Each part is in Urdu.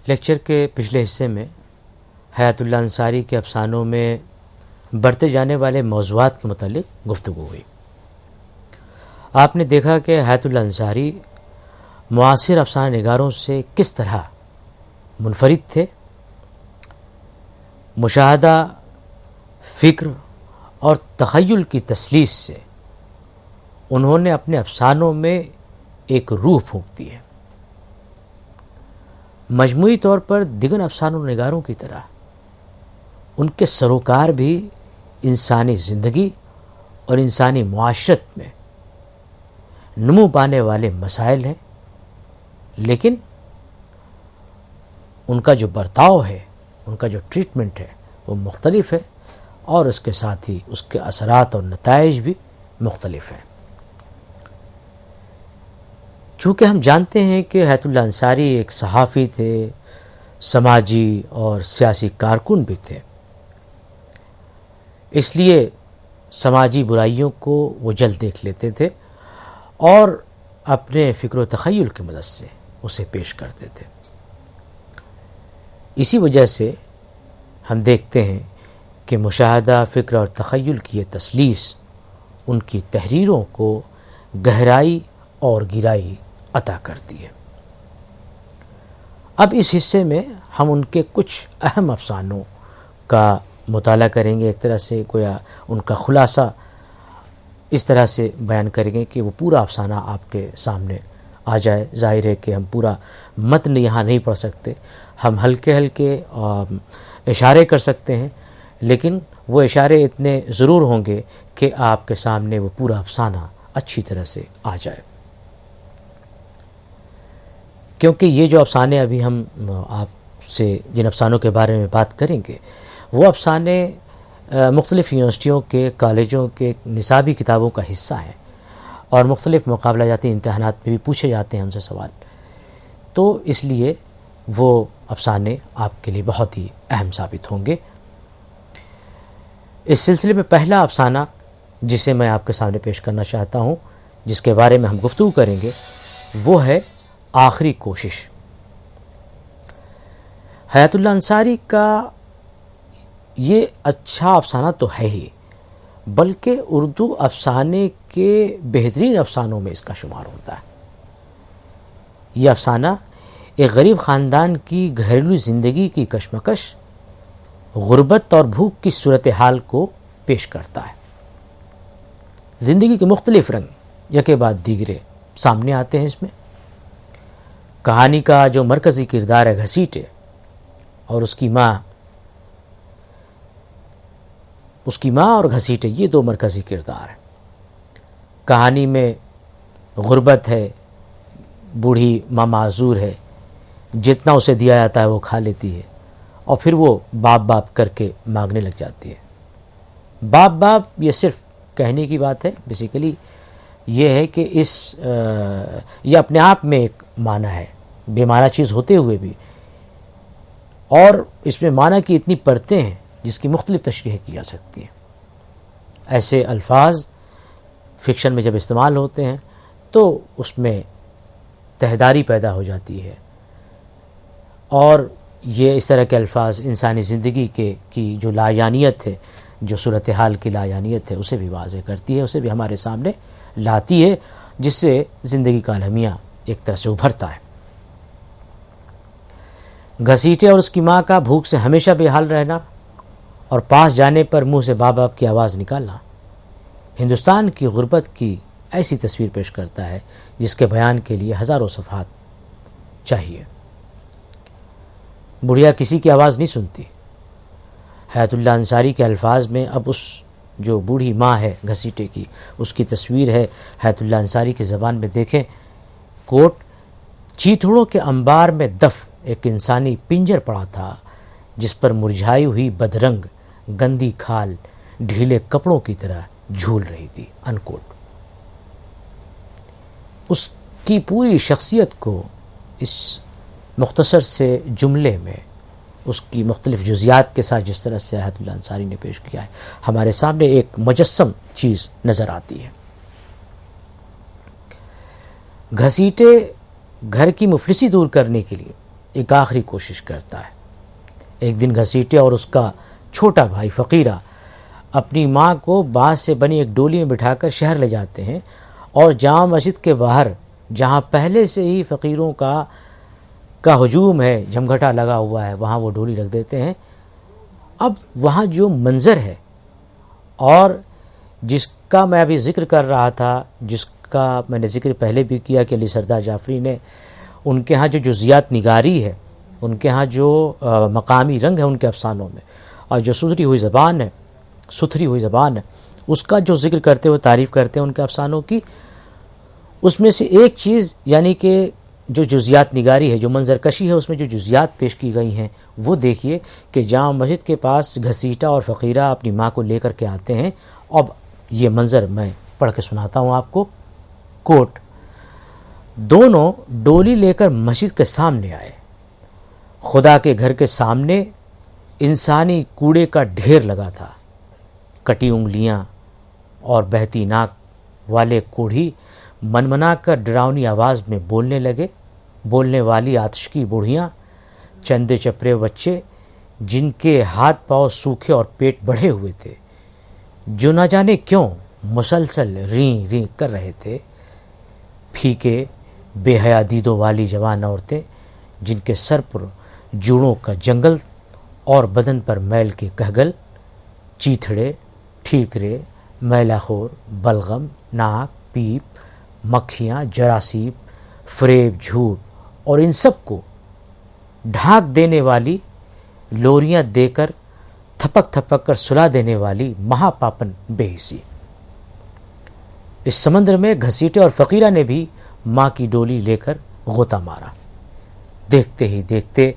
لیکچر کے پچھلے حصے میں حیات اللہ انصاری کے افسانوں میں برتے جانے والے موضوعات کے متعلق گفتگو ہوئی۔ آپ نے دیکھا کہ حیات اللہ انصاری معاصر افسانہ نگاروں سے کس طرح منفرد تھے، مشاہدہ، فکر اور تخیل کی تسلیس سے انہوں نے اپنے افسانوں میں ایک روح پھونک دی ہے۔ مجموعی طور پر دیگر افسانہ نگاروں کی طرح ان کے سروکار بھی انسانی زندگی اور انسانی معاشرت میں نمو پانے والے مسائل ہیں، لیکن ان کا جو برتاؤ ہے، ان کا جو ٹریٹمنٹ ہے وہ مختلف ہے، اور اس کے ساتھ ہی اس کے اثرات اور نتائج بھی مختلف ہیں۔ چونکہ ہم جانتے ہیں کہ حیات اللہ انصاری ایک صحافی تھے، سماجی اور سیاسی کارکن بھی تھے، اس لیے سماجی برائیوں کو وہ جلد دیکھ لیتے تھے اور اپنے فکر و تخیل کی مدد سے اسے پیش کرتے تھے۔ اسی وجہ سے ہم دیکھتے ہیں کہ مشاہدہ، فکر اور تخیل کی یہ تسلیس ان کی تحریروں کو گہرائی اور گہرائی عطا کرتی ہے۔ اب اس حصے میں ہم ان کے کچھ اہم افسانوں کا مطالعہ کریں گے، ایک طرح سے گویا ان کا خلاصہ اس طرح سے بیان کریں گے کہ وہ پورا افسانہ آپ کے سامنے آ جائے۔ ظاہر ہے کہ ہم پورا متن یہاں نہیں پڑھ سکتے، ہم ہلکے ہلکے اشارے کر سکتے ہیں، لیکن وہ اشارے اتنے ضرور ہوں گے کہ آپ کے سامنے وہ پورا افسانہ اچھی طرح سے آ جائے۔ کیونکہ یہ جو افسانے ابھی ہم آپ سے جن افسانوں کے بارے میں بات کریں گے، وہ افسانے مختلف یونیورسٹیوں کے، کالجوں کے نصابی کتابوں کا حصہ ہیں، اور مختلف مقابلہ جاتی امتحانات میں بھی پوچھے جاتے ہیں ہم سے سوال، تو اس لیے وہ افسانے آپ کے لیے بہت ہی اہم ثابت ہوں گے۔ اس سلسلے میں پہلا افسانہ جسے میں آپ کے سامنے پیش کرنا چاہتا ہوں، جس کے بارے میں ہم گفتگو کریں گے، وہ ہے آخری کوشش۔ حیات اللہ انصاری کا یہ اچھا افسانہ تو ہے ہی، بلکہ اردو افسانے کے بہترین افسانوں میں اس کا شمار ہوتا ہے۔ یہ افسانہ ایک غریب خاندان کی گھریلو زندگی کی کشمکش، غربت اور بھوک کی صورتحال کو پیش کرتا ہے۔ زندگی کے مختلف رنگ یکے بعد دیگرے سامنے آتے ہیں اس میں۔ کہانی کا جو مرکزی کردار ہے گھسیٹے اور اس کی ماں اور گھسیٹے، یہ دو مرکزی کردار ہیں۔ کہانی میں غربت ہے، بوڑھی ماں معذور ہے، جتنا اسے دیا جاتا ہے وہ کھا لیتی ہے، اور پھر وہ باپ باپ کر کے مانگنے لگ جاتی ہے۔ باپ باپ یہ صرف کہنے کی بات ہے، بیسیکلی یہ ہے کہ یہ اپنے آپ میں ایک معنی ہے، بے معنی چیز ہوتے ہوئے بھی، اور اس میں معنی کی اتنی پرتیں ہیں جس کی مختلف تشریح کی جا سکتی ہیں۔ ایسے الفاظ فکشن میں جب استعمال ہوتے ہیں تو اس میں تہداری پیدا ہو جاتی ہے، اور یہ اس طرح کے الفاظ انسانی زندگی کی جو لایانیت ہے، جو صورتحال کی لایانیت ہے، اسے بھی واضح کرتی ہے، اسے بھی ہمارے سامنے لاتی ہے، جس سے زندگی کا الہمیہ ایک طرح سے ابھرتا ہے۔ گھسیٹے اور اس کی ماں کا بھوک سے ہمیشہ بے حال رہنا اور پاس جانے پر منہ سے باپ باپ کی آواز نکالنا ہندوستان کی غربت کی ایسی تصویر پیش کرتا ہے جس کے بیان کے لیے ہزاروں صفحات چاہیے۔ بڑھیا کسی کی آواز نہیں سنتی۔ حیات اللہ انصاری کے الفاظ میں اب اس جو بوڑھی ماں ہے گھسیٹے کی، اس کی تصویر ہے حیات اللہ انصاری کی زبان میں، دیکھیں کوٹ: چیتھڑوں کے انبار میں دف ایک انسانی پنجر پڑا تھا، جس پر مرجھائی ہوئی بدرنگ گندی کھال ڈھیلے کپڑوں کی طرح جھول رہی تھی، انکوٹ۔ اس کی پوری شخصیت کو اس مختصر سے جملے میں اس کی مختلف جزیات کے ساتھ جس طرح سے حیات اللہ انصاری نے پیش کیا ہے، ہمارے سامنے ایک مجسم چیز نظر آتی ہے۔ گھسیٹے گھر کی مفلسی دور کرنے کے لیے ایک آخری کوشش کرتا ہے. ایک دن گھسیٹے اور اس کا چھوٹا بھائی فقیرہ اپنی ماں کو بانس سے بنی ایک ڈولی میں بٹھا کر شہر لے جاتے ہیں اور جامع مسجد کے باہر جہاں پہلے سے ہی فقیروں کا ہجوم ہے، جمگھٹا لگا ہوا ہے، وہاں وہ ڈولی رکھ دیتے ہیں. اب وہاں جو منظر ہے اور جس کا میں ابھی ذکر کر رہا تھا، جس کا میں نے ذکر پہلے بھی کیا کہ علی سردار جعفری نے ان کے ہاں جو جزیات نگاری ہے، ان کے ہاں جو مقامی رنگ ہے ان کے افسانوں میں، اور جو ستھری ہوئی زبان ہے اس کا جو ذکر کرتے ہوئے تعریف کرتے ہیں ان کے افسانوں کی، اس میں سے ایک چیز یعنی کہ جو جزیات نگاری ہے، جو منظر کشی ہے، اس میں جو جزیات پیش کی گئی ہیں وہ دیکھیے کہ جامع مسجد کے پاس گھسیٹا اور فقیرہ اپنی ماں کو لے کر کے آتے ہیں. اب یہ منظر میں پڑھ کے سناتا ہوں آپ کو. کوٹ: دونوں ڈولی لے کر مسجد کے سامنے آئے. خدا کے گھر کے سامنے انسانی کوڑے کا ڈھیر لگا تھا. کٹی انگلیاں اور بہتی ناک والے کوڑھی منمنا کر ڈراؤنی آواز میں بولنے لگے. بولنے والی آتش کی بوڑھیاں، چندے چپرے بچے جن کے ہاتھ پاؤں سوکھے اور پیٹ بڑھے ہوئے تھے، جو نہ جانے کیوں مسلسل ریں ریں کر رہے تھے. پھیکے بے حیا دیدوں والی جوان عورتیں جن کے سر پر جوڑوں کا جنگل اور بدن پر میل کے کہگل. چیتھڑے، ٹھیکرے، میلا خور، بلغم، ناک، پیپ، مکھیاں، جراثیم، فریب، جھوٹ اور ان سب کو ڈھانک دینے والی لوریاں دے کر تھپک تھپک کر سلا دینے والی مہا پاپن بے حسی. اس سمندر میں گھسیٹے اور فقیرہ نے بھی ماں کی ڈولی لے کر غوطہ مارا. دیکھتے ہی دیکھتے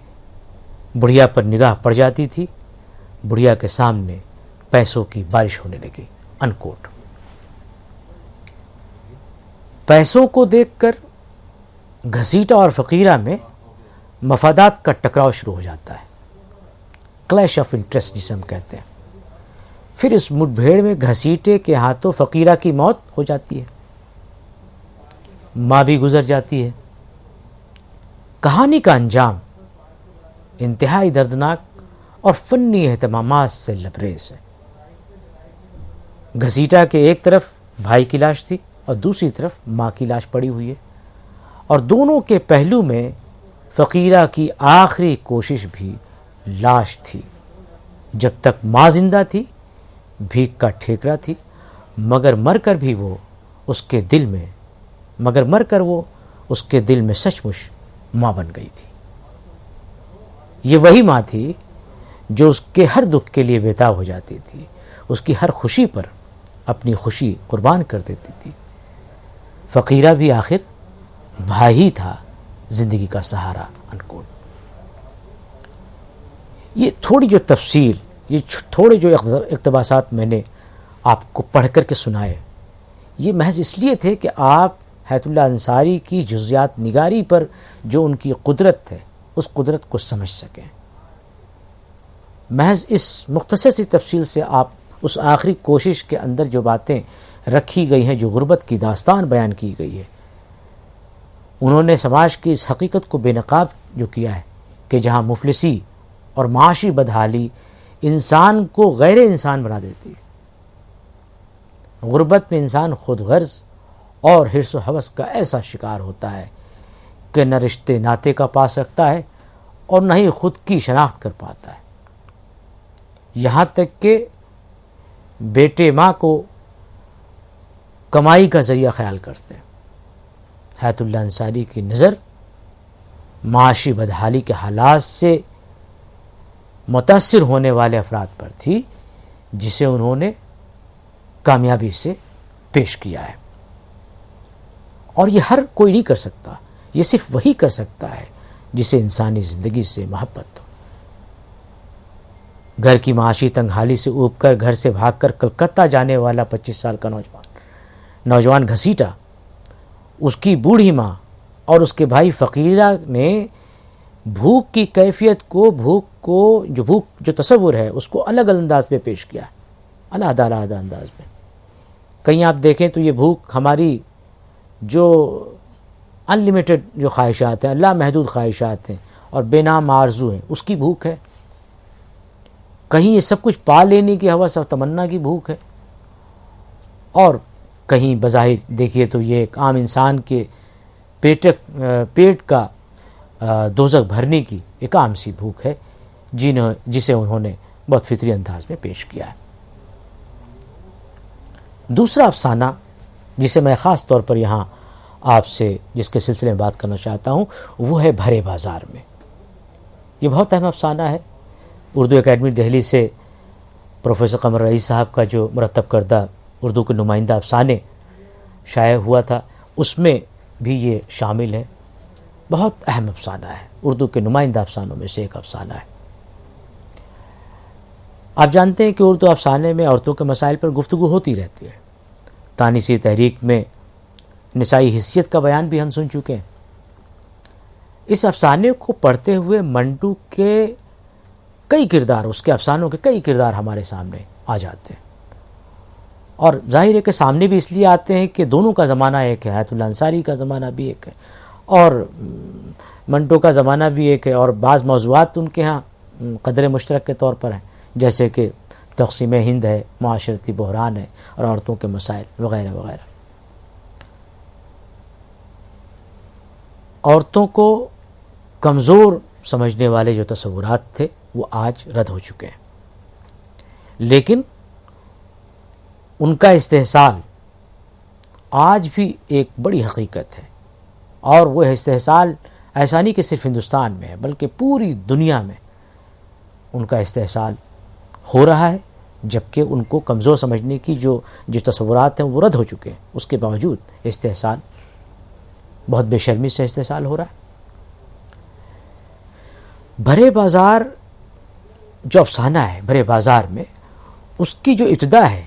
بڑھیا پر نگاہ پڑ جاتی تھی. بڑھیا کے سامنے پیسوں کی بارش ہونے لگی. انکوٹ. پیسوں کو دیکھ کر گھسیٹا اور فقیرہ میں مفادات کا ٹکراؤ شروع ہو جاتا ہے. کلیش آف انٹرسٹ جسے ہم کہتے ہیں. پھر اس مٹ بھیڑ میں گھسیٹے کے ہاتھوں فقیرہ کی موت ہو جاتی ہے. ماں بھی گزر جاتی ہے. کہانی کا انجام انتہائی دردناک اور فنی اہتمامات سے لبریز ہے. گھسیٹا کے ایک طرف بھائی کی لاش تھی اور دوسری طرف ماں کی لاش پڑی ہوئی ہے، اور دونوں کے پہلو میں فقیرہ کی آخری کوشش بھی لاش تھی. جب تک ماں زندہ تھی بھیک کا ٹھیکرا تھی، مگر مر کر وہ اس کے دل میں سچ مچ ماں بن گئی تھی. یہ وہی ماں تھی جو اس کے ہر دکھ کے لیے بیتاب ہو جاتی تھی، اس کی ہر خوشی پر اپنی خوشی قربان کر دیتی تھی. فقیرہ بھی آخر بھائی تھا، زندگی کا سہارا. انکوٹ. یہ تھوڑی جو تفصیل، یہ تھوڑے جو اقتباسات میں نے آپ کو پڑھ کر کے سنائے، یہ محض اس لیے تھے کہ آپ حیات اللہ انصاری کی جزیات نگاری پر جو ان کی قدرت ہے اس قدرت کو سمجھ سکیں. محض اس مختصر سی تفصیل سے آپ اس آخری کوشش کے اندر جو باتیں رکھی گئی ہیں، جو غربت کی داستان بیان کی گئی ہے، انہوں نے سماج کی اس حقیقت کو بے نقاب جو کیا ہے کہ جہاں مفلسی اور معاشی بدحالی انسان کو غیر انسان بنا دیتی ہے، غربت میں انسان خود غرض اور حرص و ہوس کا ایسا شکار ہوتا ہے کہ نہ رشتے ناتے کا پا سکتا ہے اور نہ ہی خود کی شناخت کر پاتا ہے. یہاں تک کہ بیٹے ماں کو کمائی کا ذریعہ خیال کرتے ہیں. حیات اللہ انصاری کی نظر معاشی بدحالی کے حالات سے متاثر ہونے والے افراد پر تھی جسے انہوں نے کامیابی سے پیش کیا ہے. اور یہ ہر کوئی نہیں کر سکتا، یہ صرف وہی کر سکتا ہے جسے انسانی زندگی سے محبت ہو. گھر کی معاشی تنگحالی سے اوب کر گھر سے بھاگ کر کلکتہ جانے والا 25 سال کا نوجوان گھسیٹا، اس کی بوڑھی ماں اور اس کے بھائی فقیرہ نے بھوک کی کیفیت کو، بھوک جو تصور ہے اس کو الگ انداز میں پیش کیا، علیحدہ انداز میں. کہیں آپ دیکھیں تو یہ بھوک ہماری جو ان لمیٹڈ جو خواہشات ہیں، اللہ محدود خواہشات ہیں، اور بے نام آرزو ہیں، اس کی بھوک ہے. کہیں یہ سب کچھ پا لینے کی ہوس اور تمنا کی بھوک ہے، اور کہیں بظاہر دیکھیے تو یہ ایک عام انسان کے پیٹ کا دوزخ بھرنے کی ایک عام سی بھوک ہے جسے انہوں نے بہت فطری انداز میں پیش کیا ہے. دوسرا افسانہ جسے میں خاص طور پر یہاں آپ سے جس کے سلسلے میں بات کرنا چاہتا ہوں وہ ہے بھرے بازار میں. یہ بہت اہم افسانہ ہے. اردو اکیڈمی دہلی سے پروفیسر قمر رئیس صاحب کا جو مرتب کردہ اردو کے نمائندہ افسانے شائع ہوا تھا اس میں بھی یہ شامل ہے. بہت اہم افسانہ ہے، اردو کے نمائندہ افسانوں میں سے ایک افسانہ ہے. آپ جانتے ہیں کہ اردو افسانے میں عورتوں کے مسائل پر گفتگو ہوتی رہتی ہے. تانیسی تحریک میں نسائی حیثیت کا بیان بھی ہم سن چکے ہیں. اس افسانے کو پڑھتے ہوئے منٹو کے کئی کردار، اس کے افسانوں کے کئی کردار ہمارے سامنے آ جاتے ہیں، اور ظاہر ہے کہ سامنے بھی اس لیے آتے ہیں کہ دونوں کا زمانہ ایک ہے. حیات اللہ انصاری کا زمانہ بھی ایک ہے اور منٹو کا زمانہ بھی ایک ہے، اور بعض موضوعات ان کے ہاں قدر مشترک کے طور پر ہیں، جیسے کہ تقسیم ہند ہے، معاشرتی بحران ہے، اور عورتوں کے مسائل وغیرہ وغیرہ. عورتوں کو کمزور سمجھنے والے جو تصورات تھے وہ آج رد ہو چکے ہیں، لیکن ان کا استحصال آج بھی ایک بڑی حقیقت ہے. اور وہ استحصال ایسا نہیں کہ صرف ہندوستان میں ہے بلکہ پوری دنیا میں ان کا استحصال ہو رہا ہے، جبکہ ان کو کمزور سمجھنے کی جو تصورات ہیں وہ رد ہو چکے ہیں. اس کے باوجود استحصال بہت بے شرمی سے استحصال ہو رہا ہے. بھرے بازار جو افسانہ ہے، بھرے بازار میں اس کی جو ابتدا ہے،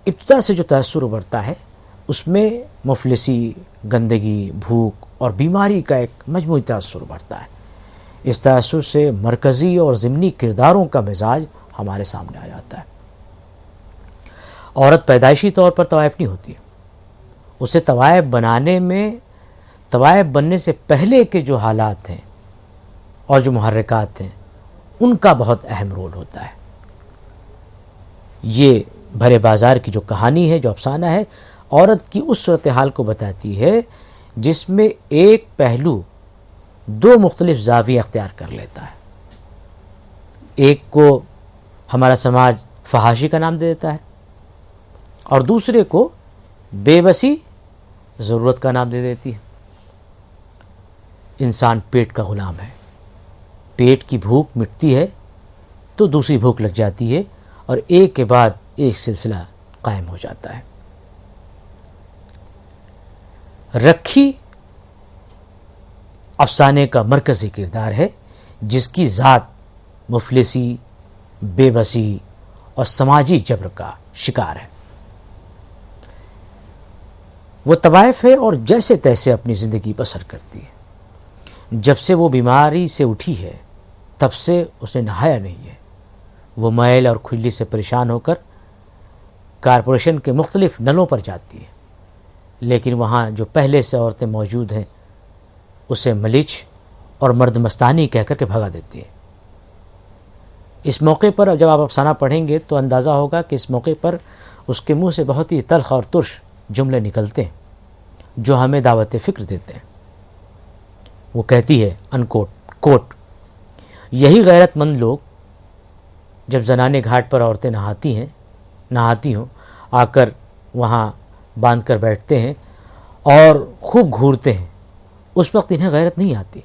ابتدا سے جو تاثر ابھرتا ہے اس میں مفلسی، گندگی، بھوک اور بیماری کا ایک مجموعی تاثر ابھرتا ہے. اس تاثر سے مرکزی اور ضمنی کرداروں کا مزاج ہمارے سامنے آ جاتا ہے. عورت پیدائشی طور پر طوائف نہیں ہوتی، اسے طوائف بننے سے پہلے کے جو حالات ہیں اور جو محرکات ہیں ان کا بہت اہم رول ہوتا ہے. یہ بھرے بازار کی جو کہانی ہے، جو افسانہ ہے، عورت کی اس صورتحال کو بتاتی ہے جس میں ایک پہلو دو مختلف زاویے اختیار کر لیتا ہے. ایک کو ہمارا سماج فحاشی کا نام دے دیتا ہے اور دوسرے کو بے بسی، ضرورت کا نام دے دیتی ہے. انسان پیٹ کا غلام ہے. پیٹ کی بھوک مٹتی ہے تو دوسری بھوک لگ جاتی ہے اور ایک کے بعد ایک سلسلہ قائم ہو جاتا ہے. رکھی افسانے کا مرکزی کردار ہے جس کی ذات مفلسی، بے بسی اور سماجی جبر کا شکار ہے. وہ طوائف ہے اور جیسے تیسے اپنی زندگی بسر کرتی ہے. جب سے وہ بیماری سے اٹھی ہے تب سے اس نے نہایا نہیں ہے. وہ میل اور کھجلی سے پریشان ہو کر کارپوریشن کے مختلف نلوں پر جاتی ہے، لیکن وہاں جو پہلے سے عورتیں موجود ہیں اسے ملچ اور مرد مستانی کہہ کر کے بھگا دیتی ہے. اس موقع پر جب آپ افسانہ پڑھیں گے تو اندازہ ہوگا کہ اس موقع پر اس کے منہ سے بہت ہی تلخ اور ترش جملے نکلتے ہیں جو ہمیں دعوت فکر دیتے ہیں. وہ کہتی ہے کوٹ، یہی غیرت مند لوگ جب زنانے گھاٹ پر عورتیں نہاتی ہوں آ کر وہاں باندھ کر بیٹھتے ہیں اور خوب گھورتے ہیں، اس وقت انہیں غیرت نہیں آتی،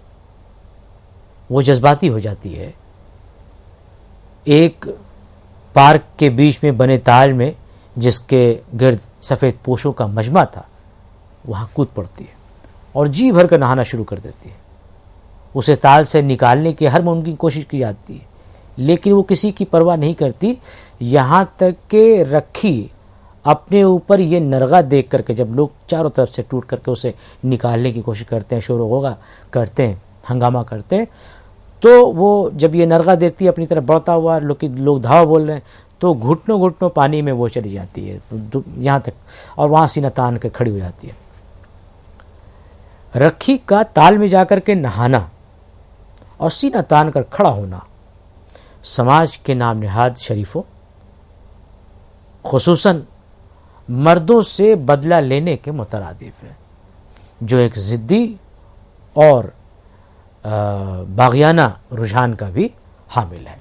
وہ جذباتی ہو جاتی ہے. ایک پارک کے بیچ میں بنے تال میں جس کے گرد سفید پوشوں کا مجمع تھا وہاں کود پڑتی ہے اور جی بھر کر نہانا شروع کر دیتی ہے. اسے تال سے نکالنے کی ہر ممکن کوشش کی جاتی ہے لیکن وہ کسی کی پرواہ نہیں کرتی، یہاں تک کہ رکھی اپنے اوپر یہ نرغہ دیکھ کر کے جب لوگ چاروں طرف سے ٹوٹ کر کے اسے نکالنے کی کوشش کرتے ہیں، شور و غوغا کرتے ہیں، ہنگامہ کرتے ہیں، تو وہ جب یہ نرغہ دیکھتی ہے اپنی طرف بڑھتا ہوا، لوگ دھاوا بول رہے ہیں، تو گھٹنوں پانی میں وہ چلی جاتی ہے یہاں تک، اور وہاں سینہ تان کے کھڑی ہو جاتی ہے. رکھی کا تال میں جا کر کے نہانا اور سینہ تان کر کھڑا ہونا سماج کے نام نہاد شریفوں، خصوصاً مردوں سے بدلہ لینے کے مترادف ہے، جو ایک ضدی اور باغیانہ رجحان کا بھی حامل ہے۔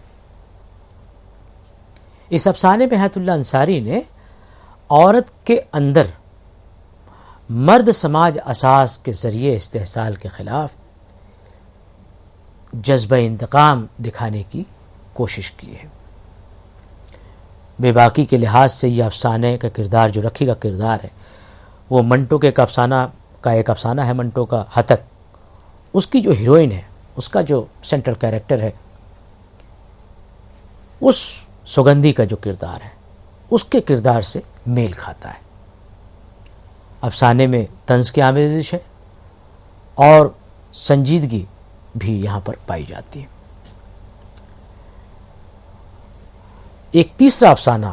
اس افسانے میں حیات اللہ انصاری نے عورت کے اندر مرد سماج اساس کے ذریعے استحصال کے خلاف جذبہ انتقام دکھانے کی کوشش کی ہے۔ بے باکی کے لحاظ سے یہ افسانے کا کردار جو رکھی کا کردار ہے وہ منٹو کے ایک افسانہ ہے منٹو کا ہتک، اس کی جو ہیروئن ہے، اس کا جو سینٹرل کیریکٹر ہے، اس سگندھی کا جو کردار ہے اس کے کردار سے میل کھاتا ہے۔ افسانے میں طنز کی آمیزش ہے اور سنجیدگی بھی یہاں پر پائی جاتی ہے۔ ایک تیسرا افسانہ،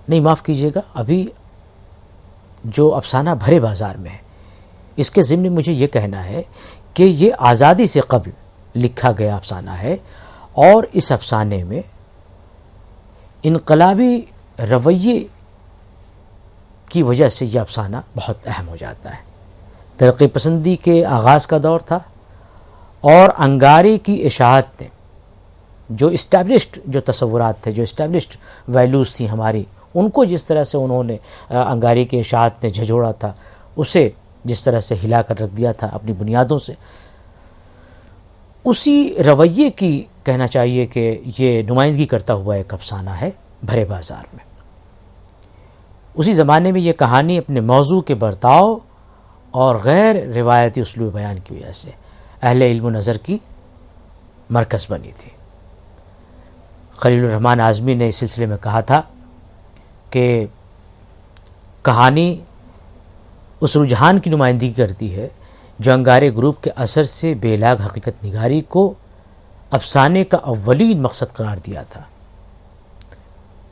نہیں معاف کیجیے گا، ابھی جو افسانہ بھرے بازار میں ہے اس کے ضمن میں مجھے یہ کہنا ہے کہ یہ آزادی سے قبل لکھا گیا افسانہ ہے، اور اس افسانے میں انقلابی رویے کی وجہ سے یہ افسانہ بہت اہم ہو جاتا ہے۔ ترقی پسندی کے آغاز کا دور تھا اور انگارے کی اشاعت نے جو اسٹیبلشڈ جو تصورات تھے، جو اسٹیبلشڈ ویلیوز تھیں ہماری، ان کو جس طرح سے انہوں نے انگارے کی اشاعت نے جھجھوڑا تھا، اسے جس طرح سے ہلا کر رکھ دیا تھا اپنی بنیادوں سے، اسی رویے کی کہنا چاہیے کہ یہ نمائندگی کرتا ہوا ایک افسانہ ہے بھرے بازار میں۔ اسی زمانے میں یہ کہانی اپنے موضوع کے برتاؤ اور غیر روایتی اسلوب بیان کی وجہ سے اہل علم و نظر کی مرکز بنی تھی۔ خلیل الرحمن اعظمی نے اس سلسلے میں کہا تھا کہ کہانی اس رجحان کی نمائندگی کرتی ہے جو انگارے گروپ کے اثر سے بے لاگ حقیقت نگاری کو افسانے کا اولین مقصد قرار دیا تھا۔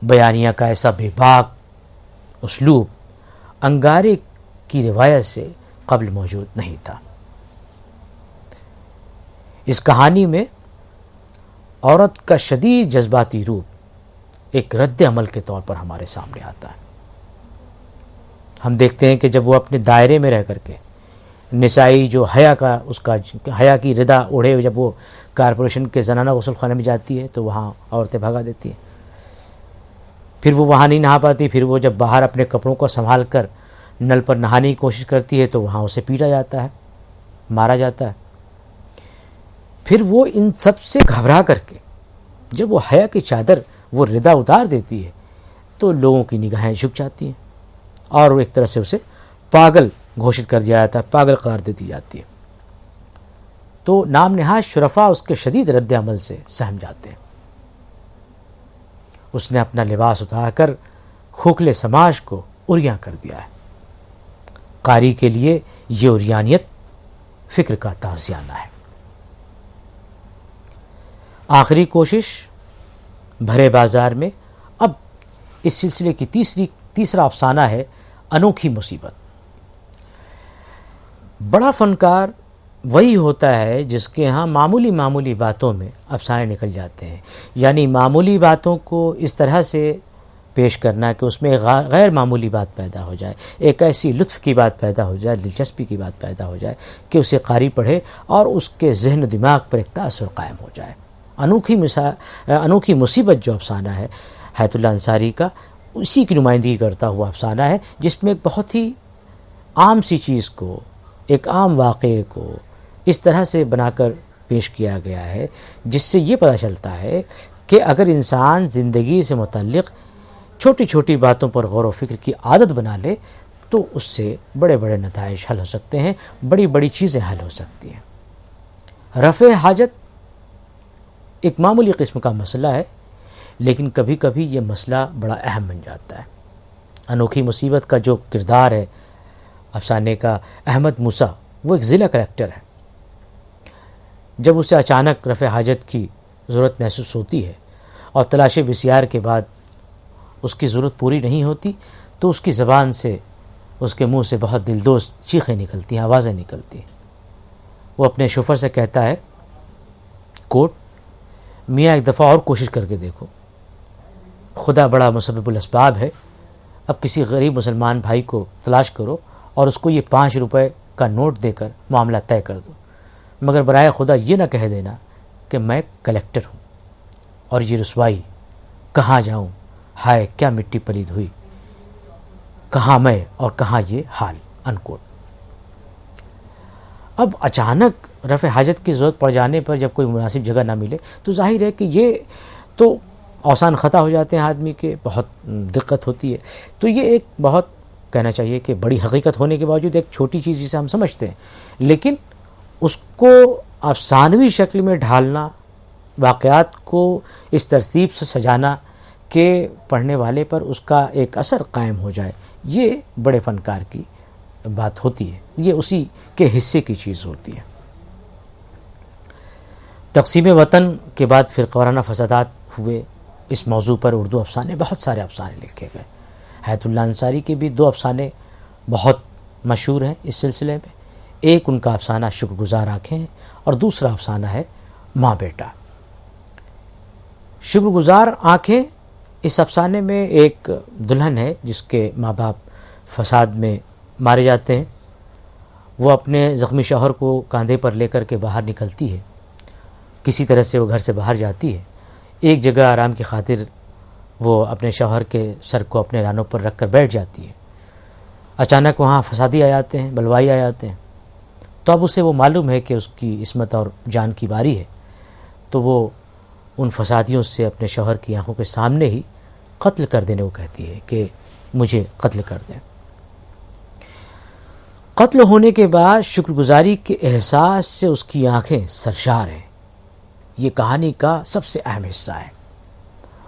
بیانیہ کا ایسا بے باک اسلوب انگارے کی روایت سے قبل موجود نہیں تھا۔ اس کہانی میں عورت کا شدید جذباتی روپ ایک رد عمل کے طور پر ہمارے سامنے آتا ہے۔ ہم دیکھتے ہیں کہ جب وہ اپنے دائرے میں رہ کر کے نسائی جو حیا کی ردا اوڑھے ہوئے جب وہ کارپوریشن کے زنانہ غسل خانے میں جاتی ہے تو وہاں عورتیں بھگا دیتی ہیں، پھر وہ وہاں نہیں نہا پاتی، پھر وہ جب باہر اپنے کپڑوں کو سنبھال کر نل پر نہانے کی کوشش کرتی ہے تو وہاں اسے پیٹا جاتا ہے، مارا جاتا ہے۔ پھر وہ ان سب سے گھبرا کر کے جب وہ حیا کی چادر وہ ردا اتار دیتی ہے تو لوگوں کی نگاہیں جھک جاتی ہیں اور وہ ایک طرح سے اسے پاگل گھوشت کر دیا جاتا ہے، پاگل قرار دیتی جاتی ہے۔ تو نام نہاد شرفا اس کے شدید رد عمل سے سہم جاتے ہیں۔ اس نے اپنا لباس اتار کر کھوکھلے سماج کو عریاں کر دیا ہے۔ قاری کے لیے یہ عریانیت فکر کا تازیانہ ہے۔ آخری کوشش بھرے بازار میں اب اس سلسلے کی تیسرا افسانہ ہے انوکھی مصیبت۔ بڑا فنکار وہی ہوتا ہے جس کے ہاں معمولی باتوں میں افسانے نکل جاتے ہیں، یعنی معمولی باتوں کو اس طرح سے پیش کرنا کہ اس میں غیر معمولی بات پیدا ہو جائے، ایک ایسی لطف کی بات پیدا ہو جائے، دلچسپی کی بات پیدا ہو جائے کہ اسے قاری پڑھے اور اس کے ذہن و دماغ پر ایک تاثر قائم ہو جائے۔ انوکھی مصیبت جو افسانہ ہے حیات اللہ انصاری کا، اسی کی نمائندگی کرتا ہوا افسانہ ہے، جس میں ایک بہت ہی عام سی چیز کو، ایک عام واقعے کو اس طرح سے بنا کر پیش کیا گیا ہے جس سے یہ پتہ چلتا ہے کہ اگر انسان زندگی سے متعلق چھوٹی چھوٹی باتوں پر غور و فکر کی عادت بنا لے تو اس سے بڑے بڑے نتائج حل ہو سکتے ہیں، بڑی بڑی چیزیں حل ہو سکتی ہیں۔ رفع حاجت ایک معمولی قسم کا مسئلہ ہے، لیکن کبھی کبھی یہ مسئلہ بڑا اہم بن جاتا ہے۔ انوکھی مصیبت کا جو کردار ہے افسانے کا احمد موسیٰ، وہ ایک ضلع کریکٹر ہے۔ جب اسے اچانک رفع حاجت کی ضرورت محسوس ہوتی ہے اور تلاش بسیار کے بعد اس کی ضرورت پوری نہیں ہوتی تو اس کی زبان سے، اس کے منہ سے بہت دلدوز چیخیں نکلتی ہیں، آوازیں نکلتی ہیں۔ وہ اپنے شوفر سے کہتا ہے کوٹ میاں ایک دفعہ اور کوشش کر کے دیکھو، خدا بڑا مسبب الاسباب ہے، اب کسی غریب مسلمان بھائی کو تلاش کرو اور اس کو یہ 5 روپے کا نوٹ دے کر معاملہ طے کر دو، مگر برائے خدا یہ نہ کہہ دینا کہ میں کلیکٹر ہوں اور یہ رسوائی، کہاں جاؤں، ہائے کیا مٹی پلید ہوئی، کہاں میں اور کہاں یہ حال انکوٹ۔ اب اچانک رفع حاجت کی ضرورت پڑ جانے پر جب کوئی مناسب جگہ نہ ملے تو ظاہر ہے کہ یہ تو اوسان خطا ہو جاتے ہیں آدمی کے، بہت دقت ہوتی ہے۔ تو یہ ایک بہت کہنا چاہیے کہ بڑی حقیقت ہونے کے باوجود ایک چھوٹی چیز جسے ہم سمجھتے ہیں، لیکن اس کو افسانوی شکل میں ڈھالنا، واقعات کو اس ترتیب سے سجانا کہ پڑھنے والے پر اس کا ایک اثر قائم ہو جائے، یہ بڑے فنکار کی بات ہوتی ہے، یہ اسی کے حصے کی چیز ہوتی ہے۔ تقسیم وطن کے بعد فرقہ وارانہ فسادات ہوئے، اس موضوع پر اردو افسانے، بہت سارے افسانے لکھے گئے۔ حیات اللہ انصاری کے بھی 2 افسانے بہت مشہور ہیں اس سلسلے میں، ایک ان کا افسانہ شکر گزار آنکھیں ہے اور دوسرا افسانہ ہے ماں بیٹا۔ شکر گزار آنکھیں، اس افسانے میں ایک دلہن ہے جس کے ماں باپ فساد میں مارے جاتے ہیں، وہ اپنے زخمی شوہر کو کاندھے پر لے کر کے باہر نکلتی ہے، کسی طرح سے وہ گھر سے باہر جاتی ہے، ایک جگہ آرام کی خاطر وہ اپنے شوہر کے سر کو اپنے رانوں پر رکھ کر بیٹھ جاتی ہے۔ اچانک وہاں فسادی آ جاتے ہیں، بلوائی آ جاتے ہیں، تو اب اسے وہ معلوم ہے کہ اس کی عصمت اور جان کی باری ہے، تو وہ ان فسادیوں سے اپنے شوہر کی آنکھوں کے سامنے ہی قتل کر دینے کو کہتی ہے کہ مجھے قتل کر دیں۔ قتل ہونے کے بعد شکر گزاری کے احساس سے اس کی آنکھیں سرشار ہیں، یہ کہانی کا سب سے اہم حصہ ہے،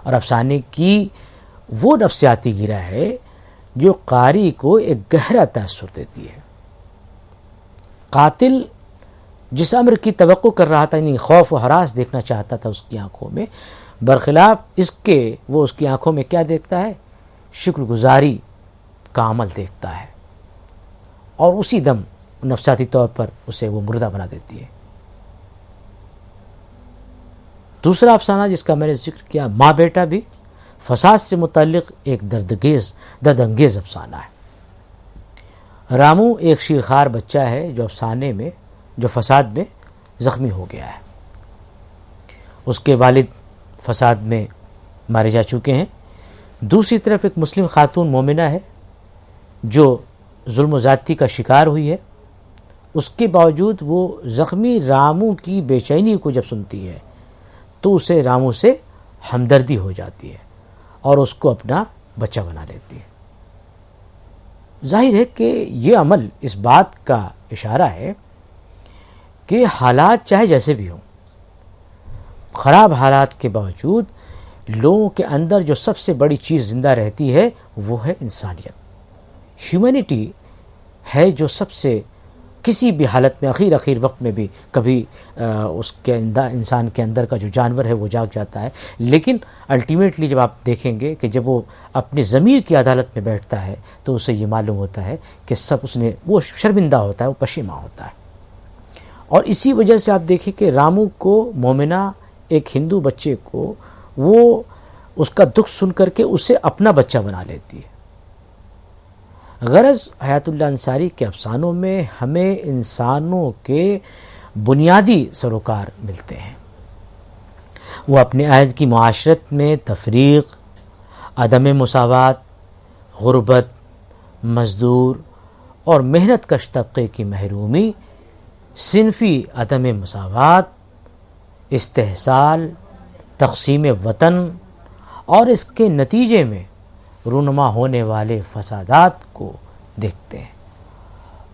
اور افسانے کی وہ نفسیاتی گرہ ہے جو قاری کو ایک گہرا تاثر دیتی ہے۔ قاتل جس امر کی توقع کر رہا تھا، یعنی خوف و ہراس دیکھنا چاہتا تھا اس کی آنکھوں میں، برخلاف اس کے وہ اس کی آنکھوں میں کیا دیکھتا ہے؟ شکر گزاری کا عمل دیکھتا ہے، اور اسی دم نفسیاتی طور پر اسے وہ مردہ بنا دیتی ہے۔ دوسرا افسانہ جس کا میں نے ذکر کیا، ماں بیٹا، بھی فساد سے متعلق ایک درد انگیز افسانہ ہے۔ رامو ایک شیرخوار بچہ ہے جو افسانے میں جو فساد میں زخمی ہو گیا ہے، اس کے والد فساد میں مارے جا چکے ہیں، دوسری طرف ایک مسلم خاتون مومنہ ہے جو ظلم و زیادتی کا شکار ہوئی ہے، اس کے باوجود وہ زخمی رامو کی بے چینی کو جب سنتی ہے تو اسے رامو سے ہمدردی ہو جاتی ہے اور اس کو اپنا بچہ بنا لیتی ہے۔ ظاہر ہے کہ یہ عمل اس بات کا اشارہ ہے کہ حالات چاہے جیسے بھی ہوں، خراب حالات کے باوجود لوگوں کے اندر جو سب سے بڑی چیز زندہ رہتی ہے وہ ہے انسانیت، ہیومینٹی ہے جو سب سے کسی بھی حالت میں اخیر وقت میں بھی کبھی اس کے انسان کے اندر کا جو جانور ہے وہ جاگ جاتا ہے، لیکن الٹیمیٹلی جب آپ دیکھیں گے کہ جب وہ اپنی ضمیر کی عدالت میں بیٹھتا ہے تو اسے یہ معلوم ہوتا ہے کہ وہ شرمندہ ہوتا ہے، وہ پشیماں ہوتا ہے۔ اور اسی وجہ سے آپ دیکھیں کہ رامو کو، مومنہ ایک ہندو بچے کو، وہ اس کا دکھ سن کر کے اسے اپنا بچہ بنا لیتی ہے۔ غرض حیات اللہ انصاری کے افسانوں میں ہمیں انسانوں کے بنیادی سروکار ملتے ہیں۔ وہ اپنے عہد کی معاشرت میں تفریق، عدم مساوات، غربت، مزدور اور محنت کش طبقے کی محرومی، صنفی عدم مساوات، استحصال، تقسیم وطن اور اس کے نتیجے میں رونما ہونے والے فسادات کو دیکھتے ہیں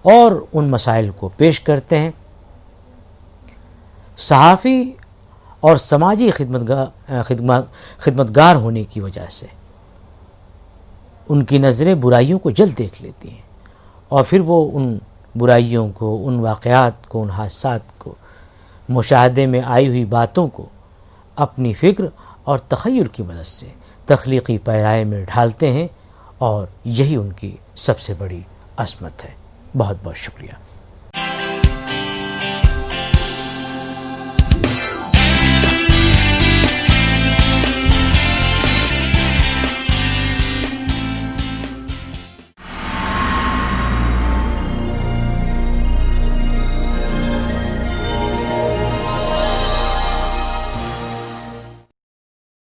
اور ان مسائل کو پیش کرتے ہیں۔ صحافی اور سماجی خدمتگار ہونے کی وجہ سے ان کی نظریں برائیوں کو جلد دیکھ لیتی ہیں، اور پھر وہ ان برائیوں کو، ان واقعات کو، ان حادثات کو، مشاہدے میں آئی ہوئی باتوں کو اپنی فکر اور تخیل کی مدد سے تخلیقی پیرائے میں ڈھالتے ہیں، اور یہی ان کی سب سے بڑی عظمت ہے۔ بہت بہت شکریہ۔